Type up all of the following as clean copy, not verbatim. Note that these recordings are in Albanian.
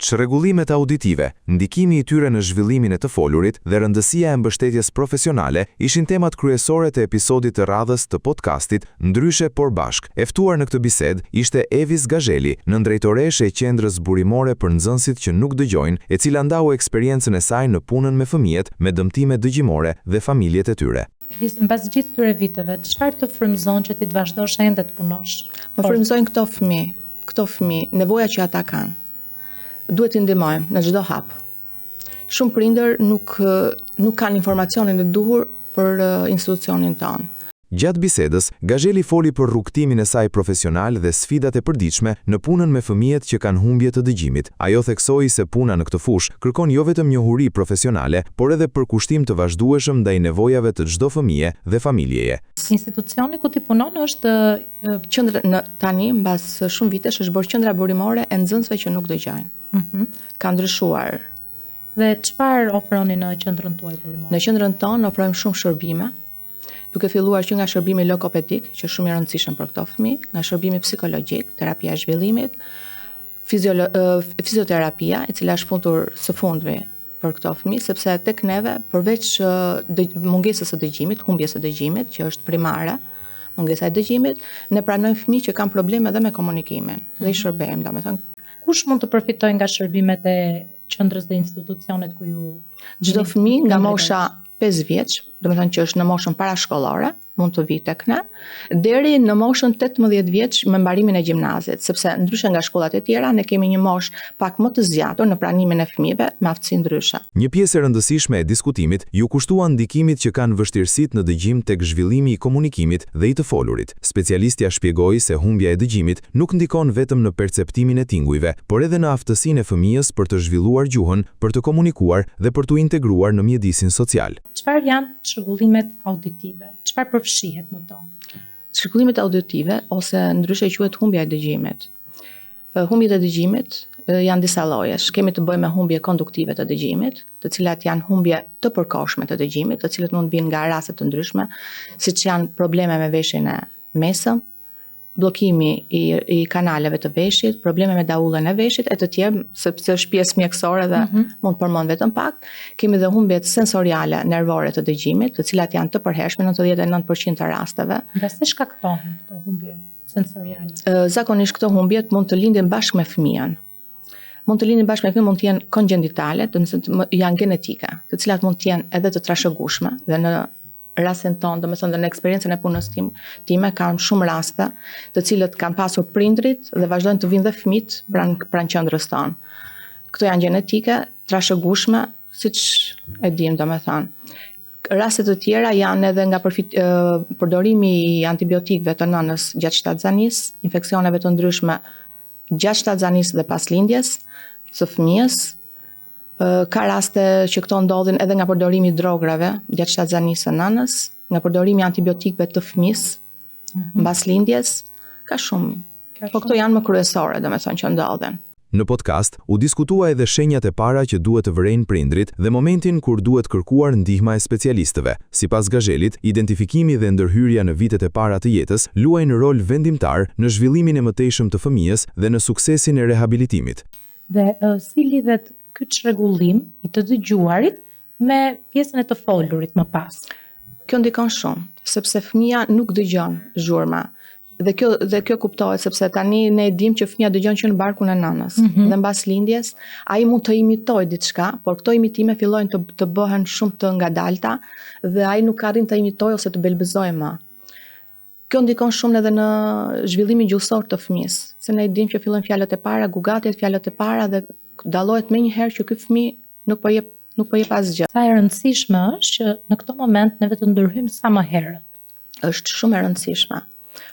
Çrregullimet auditive, ndikimi I tyre në zhvillimin e të folurit dhe rëndësia e mbështetjes profesionale ishin temat kryesore të episodit të radhës të podcastit Ndryshe por bashk. E ftuar në këtë bisedë ishte Evis Gazheli, nëndrejtoreshe e qendrës burimore për nxënësit që nuk dëgjojnë, e cila ndau eksperiencën e saj në punën me fëmijët me dëmtime dëgjimore dhe familjet e tyre. Evis, mbas gjithë këtyre viteve, çfarë të frymëzon që ti të vazhdosh ende të punosh? Më frymëzojnë këto fëmijë, nevoja që ata kanë. Duhet t'i ndihmojmë në çdo hap. Shumë prindër nuk kanë informacionin e duhur për institucionin tonë. Gjatë bisedës, Gazheli foli për rrugtimin e saj profesional dhe sfidat e përditshme në punën me fëmijët që kanë humbje të dëgjimit. Ajo theksoi se puna në këtë fushë kërkon jo vetëm njohuri profesionale, por edhe përkushtim të vazhdueshëm ndaj nevojave të çdo fëmije dhe familjeje. Institucioni ku ti punon është qendra tani mbas shumë vitesh është bërë qendra burimore e nxënësve që nuk dëgjojnë. Ka ndryshuar. Dhe çfarë ofroni në qendrën tuaj burimore? Në qendrën tonë ofrojmë shumë shërbime, duke filluar që nga shërbimi logopedik, që shumë I rëndësishëm për këto fëmijë, nga shërbimi psikologjik, terapia e zhvillimit, fizioterapia, e cila është punëtur së fundmi për këto fëmijë, sepse tek neve, përveç mungesës së dëgjimit, humbjes së dëgjimit, që është primare, mungesa e dëgjimit, ne pranojmë fëmijë që kanë probleme edhe me komunikimin, dhe I shërbejmë, domethënë. Kush mund të përfitojë nga shërbimet e qendrës dhe institucionet ku ju? Çdo fëmijë nga mosha 5 vjeç, domethënë që është në moshën parashkollore, mund të vijë tek ne, deri në moshën 18 vjeç me mbarimin e gjimnazit, sepse ndryshe nga shkollat e tjera, ne kemi një moshë pak më të zgjatur në pranimin e fëmijëve me aftësi ndryshe. Një pjesë e rëndësishme e diskutimit ju kushtua ndikimit që kanë vështirësitë në dëgjim tek zhvillimi I komunikimit dhe I të folurit. Specialistja shpjegoi se humbja e dëgjimit nuk ndikon vetëm në perceptimin e tingujve, por edhe në aftësinë e fëmijës për të zhvilluar gjuhën, për të komunikuar dhe për t'u integruar në mjedisin social. Çfarë janë çrregullimet auditive? Çfarë përfshihet në to? Çrregullimet auditive ose ndryshe quhet humbja e dëgjimit. Humbjet e dëgjimit janë disa llojesh. Kemi të bëjmë me humbje konduktive të dëgjimit, të cilat janë humbje të përkohshme të dëgjimit, të cilat mund vinë nga raste të ndryshme, siç janë probleme me veshjen e mesëm, bllokimi I kanaleve të veshit, probleme me daullën e veshit, e të tjerë, sepse është pjesë mjekësore dhe mund të përmend vetëm pak. Kemi dhe humbjet sensoriale nervore të dëgjimit, të cilat janë të përhershme në 99% të rasteve. Nga si shkaktohen këto humbje sensoriale? Zakonisht këto humbjet mund të lindin bashkë me fëmijën. Mund të lindin bashkë me fëmijën, mund të jenë kongjentale, do të thotë janë genetike, të cilat mund të jenë edhe të trashëgueshme dhe në rastin tonë, domethënë dhe në eksperiencën e punës time kam shumë raste, të cilët kanë pasur prindrit dhe vazhdojnë të vinë dhe fëmijët pranë qendrës tonë. Këto janë gjenetike, trashëgueshme, siç e dim domethënë. Raste të tjera janë edhe nga përdorimi I antibiotikëve të nënës gjatë shtatzanisë, infeksioneve të ndryshme gjatë shtatzanisë dhe pas lindjes së fëmijës. Ka raste që këto ndodhin edhe nga përdorimi I drograve gjatë shtatzanisë së nënës, nga përdorimi I antibiotikëve të fëmijës mbas lindjes, ka shumë. Po këto janë më kryesore, domethënë që ndodhen. Në podcast u diskutua edhe shenjat e para që duhet të vërejnë prindrit dhe momentin kur duhet kërkuar ndihma e specialistëve. Sipas Gazhelit, identifikimi dhe ndërhyrja në vitet e para të jetës luajnë rol vendimtar në zhvillimin e mëtejshëm të fëmijës dhe në suksesin e rehabilitimit. Dhe si lidhet ky çrregullim I të dëgjuarit me pjesën e të folurit më pas? Kjo ndikon shumë, sepse fëmia nuk dëgjon zhurma. Dhe kjo kuptohet sepse tani ne e dimë që fëmia dëgjon që në barkun e nënës. Dhe mbas lindjes, ai mund të imitojë diçka, por këto imitime fillojnë të bëhen shumë të ngadalta dhe ai nuk arrin të imitojë ose të belbëzojë më. Kjo ndikon shumë edhe në zhvillimin gjuhësor të fëmijës, se ne e dimë që fillojnë fjalët e para, gugatjet fjalët e para dhe dallohet menjëherë që ky fëmijë nuk po jep asgjë. Sa e rëndësishme është që në këtë moment ne vetë ndërhyjmë sa më herët. Është shumë e rëndësishme.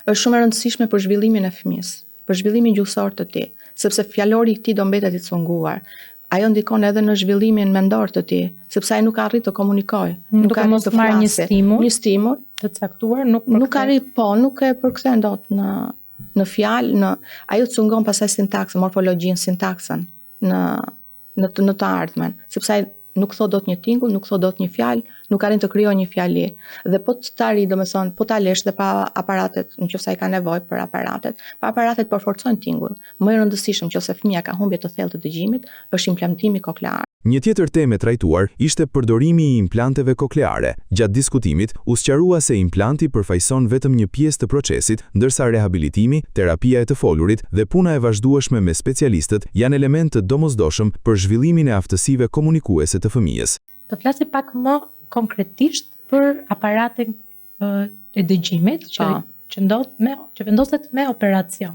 Është shumë e rëndësishme për zhvillimin e fëmijës, për zhvillimin gjuhësor të tij, sepse fjalori I tij do mbetet I cunguar. Ajo ndikon edhe në zhvillimin mendor të tij, sepse ai nuk arrin të komunikojë, nuk arrin të marrë një stimul të caktuar, nuk arrin, nuk e përkthen dot në fjalë, ajo cungon pastaj sintaksën, morfologjinë, sintaksën në të ardhmen, sepse ai nuk thot dot një tingull, nuk thot dot një fjalë, nuk arrin të krijojë një fjali. Dhe po të tari, domethënë, po ta lesh dhe pa aparatet, nëse ai ka nevojë për aparatet, pa aparatet po forcojnë tingull. Më e rëndësishëm nëse fëmia ka humbje të thellë të dëgjimit, është implantimi koklear. Një tjetër temë e trajtuar ishte përdorimi i implanteve kokleare. Gjatë diskutimit, u sqarua se implanti përfaqëson vetëm një pjesë të procesit, ndërsa rehabilitimi, terapia e të folurit dhe puna e vazhdueshme me specialistët janë element të domosdoshëm për zhvillimin e aftësive komunikuese të fëmijës. Të flasim pak më konkretisht për aparatin e dëgjimit që vendoset me operacion.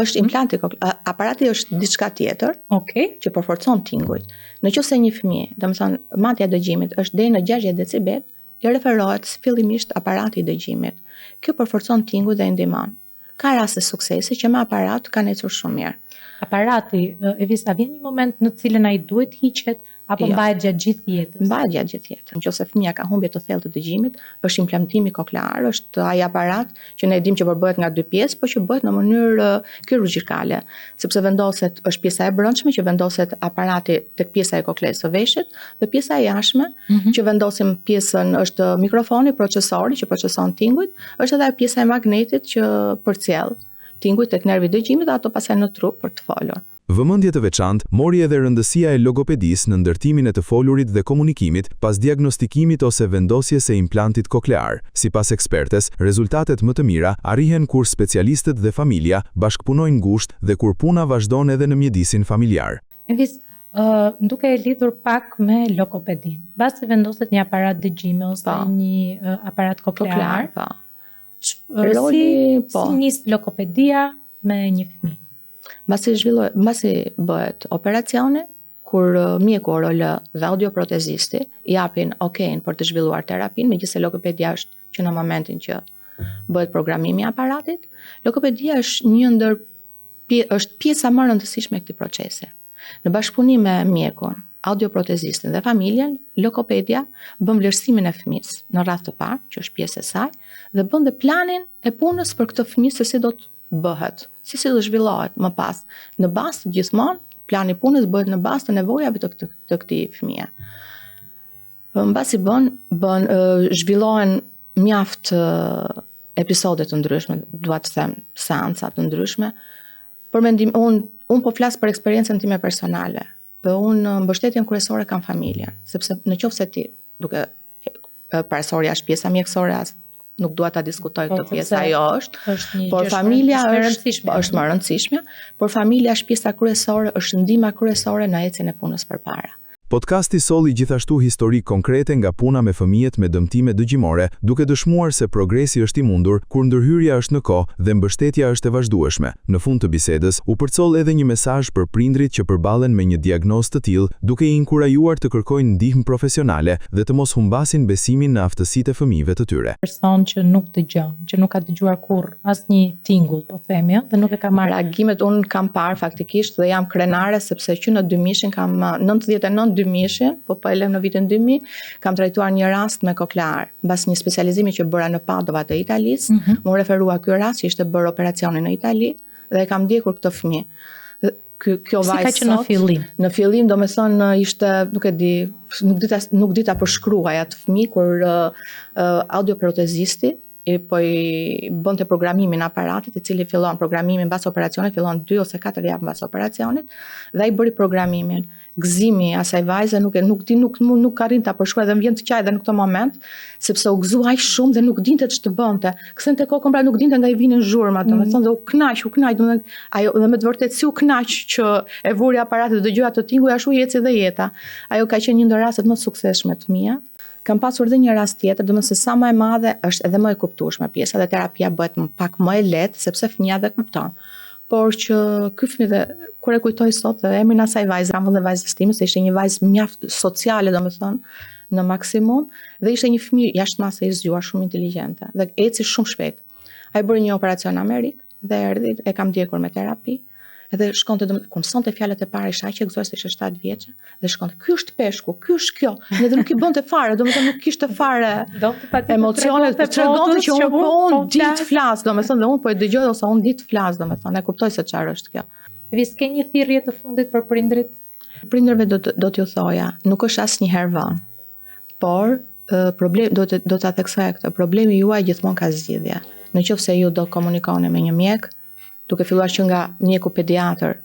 Është implanti aparati është diçka tjetër, që përforcon tingujt. Nëse një fëmijë, domethënë matja e dëgjimit është deri në 60 decibel, i referohet fillimisht aparati i dëgjimit. Kjo përforcon tingujt dhe i ndihmon. Ka raste suksesi që me aparat kanë ecur shumë mirë. Aparati Evisa vjen një moment në cilën ai duhet hiqet apo mbahet gjatë gjithë jetës? Mbahet gjatë gjithë jetës. Nëse fëmia ka humbje të thellë të dëgjimit, është implantimi koklear, është ai aparat që ne dimë që përbëhet nga dy pjesë, por që bëhet në mënyrë kirurgjikale, sepse vendoset është pjesa e brendshme që vendoset aparati tek pjesa e koklesë së veshit dhe pjesa e jashtme që vendosim pjesën është mikrofoni procesori që proceson tingujt, është edhe pjesa e magnetit që përcjell tingujt tek nervi i dëgjimit dhe ato pastaj në trup për të folur. Vëmendje të veçantë mori edhe rëndësia e logopedisë në ndërtimin e të folurit dhe komunikimit pas diagnostikimit ose vendosjes së implantit koklear. Sipas ekspertes, rezultatet më të mira arrihen kur specialistët dhe familja bashkëpunojnë ngushtë dhe kur puna vazhdon edhe në mjedisin familjar. Evis, duke e lidhur pak me logopedin, mbasi vendoset një aparat dëgjimi ose një aparat koklear, si nis logopedia me një fëmijë? Mbasi bëhet operacioni, kur mjeku ORL dhe audioprotezisti japin okejn për të zhvilluar terapin, megjithëse logopedia është që në momentin që bëhet programimi i aparatit, logopedia është është pjesa më e rëndësishme e këtij procesi. Në bashkëpunim me mjekun, audioprotezistin dhe familjen, logopedia bën vlerësimin e fëmisë në radhë të parë, që është pjesë e saj, dhe bën dhe planin e punës për këtë fëmijë se si do të bëhet, si do zhvillohet më pas. Në bazë gjithmonë, plani punës bëhet në bazë të nevojave të këtij fëmie. Mbasi zhvillohen mjaft episode të ndryshme, dua të them seanca të ndryshme. Për mendim, unë po flas për eksperiencën time personale. Unë mbështetjen kryesore kam familjen, sepse nëse ti, duke parasorja është pjesa mjekësore, nuk dua ta diskutoj këtë pjesë, ajo është, por familja është më e rëndësishme, por familja është pjesa kryesore, është ndihma kryesore në ecjen e punës përpara. Podcasti solli gjithashtu histori konkrete nga puna me fëmijët me dëmtime dëgjimore, duke dëshmuar se progresi është i mundur kur ndërhyrja është në kohë dhe mbështetja është e vazhdueshme. Në fund të bisedës, u përcoll edhe një mesazh për prindrit që përballen me një diagnozë të tillë, duke i inkurajuar të kërkojnë ndihmë profesionale dhe të mos humbasin besimin në aftësitë e fëmijëve të tyre. Person që nuk dëgjon, që nuk ka dëgjuar kurrë asnjë tingull, po themi, dhe nuk e ka marrë reagimet, unë kam parë faktikisht dhe jam krenare sepse që në 2000 kam 99 2000, po e lëm në vitin 2000, kam trajtuar një rast me koklear. Mbas një specializimi që bëra në Padova të Italisë, më referua ky rast që ishte bërë operacioni në Itali dhe e kam ndjekur këtë fëmijë. Kjo vajzë si ka qenë në fillim? Në fillim, domethënë ishte, nuk e di, nuk dita përshkruaj atë fëmijë kur audioprotezisti i bënte programimin e aparatit, i cili fillon programimin mbas operacionit, fillon 2 ose 4 javë mbas operacionit, dhe ai bëri programimin. Gëzimi asaj vajze nuk arrin ta përshkruaj dhe më vjen të qaj edhe në këtë moment, sepse u gëzua aq shumë dhe nuk dinte ç'të bënte. Kthente kokën, pra nuk dinte nga i vinin zhurmat, domethënë dhe u knaq, domethënë ajo dhe me të vërtetë si u knaq që e vuri aparatin dhe dëgjoi atë tingull, ashtu eci dhe jeta. Ajo ka qenë një ndër rastet më të suksesshme të mia. Kam pasur edhe një rast tjetër, domethënë se sa më e madhe është edhe më e kuptueshme pjesa dhe terapia bëhet pak më e lehtë sepse fëmia dhe kupton. Por që ky fëmijë dhe kur e kujtoj sot dhe emrin asaj vajze, dhe vajzës time, se ishte një vajzë mjaft sociale, domethënë në maksimum, dhe ishte një fëmijë jashtëmase i zgjuar, shumë inteligjente dhe eci shumë shpejt. Ai bëri një operacion në Amerikë dhe erdhi, e kam ndjekur me terapi. Edhe shkonte, kur mësonte fjalët e para isha aq e gëzuar se ishte 7 vjeçe dhe shkonte, ky është peshku, ky është kjo. Edhe nuk i bënte fare, domethënë nuk kishte fare emocione, tregonte që unë di të flas, domethënë dhe unë po e dëgjoj ose unë di të flas, domethënë e kuptoj se çfarë është kjo. Evis, ke një thirrje të fundit për prindrit? Prindërve do t'ju thoja, nuk është asnjëherë vonë, por do ta theksoj këtë. Problemi juaj gjithmonë ka zgjidhje. Në qoftë se ju do komunikoni me një mjek, duke filluar që nga mjeku pediatër,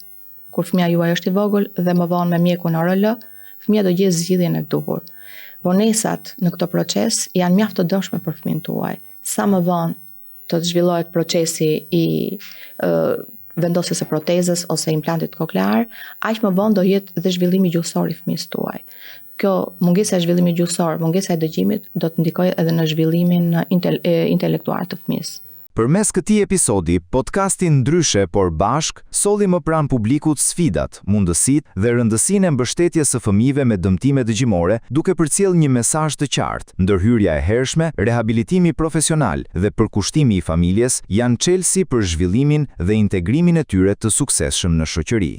kur fëmia juaj është i vogël, dhe më vonë me mjekun ORL, fëmia do gjejë zgjidhjen e duhur. Vonesat në këtë proces janë mjaft të dëmshme për fëmijën tuaj. Sa më vonë të zhvillohet procesi i vendosjes së protezës ose implantit koklear, aq më vonë do jetë dhe zhvillimi gjuhësor i fëmijës tuaj. Kjo mungesa e zhvillimit gjuhësor, mungesa e dëgjimit do të ndikojë edhe në zhvillimin intelektual të fëmijës. Përmes këtij episodi, podcasti Ndryshe por bashk solli më pranë publikut sfidat, mundësitë dhe rëndësinë e mbështetjes së fëmijëve me dëmtime dëgjimore, duke përcjellë një mesazh të qartë. Ndërhyrja e hershme, rehabilitimi profesional dhe përkushtimi i familjes janë çelësi për zhvillimin dhe integrimin e tyre të suksesshëm në shoqëri.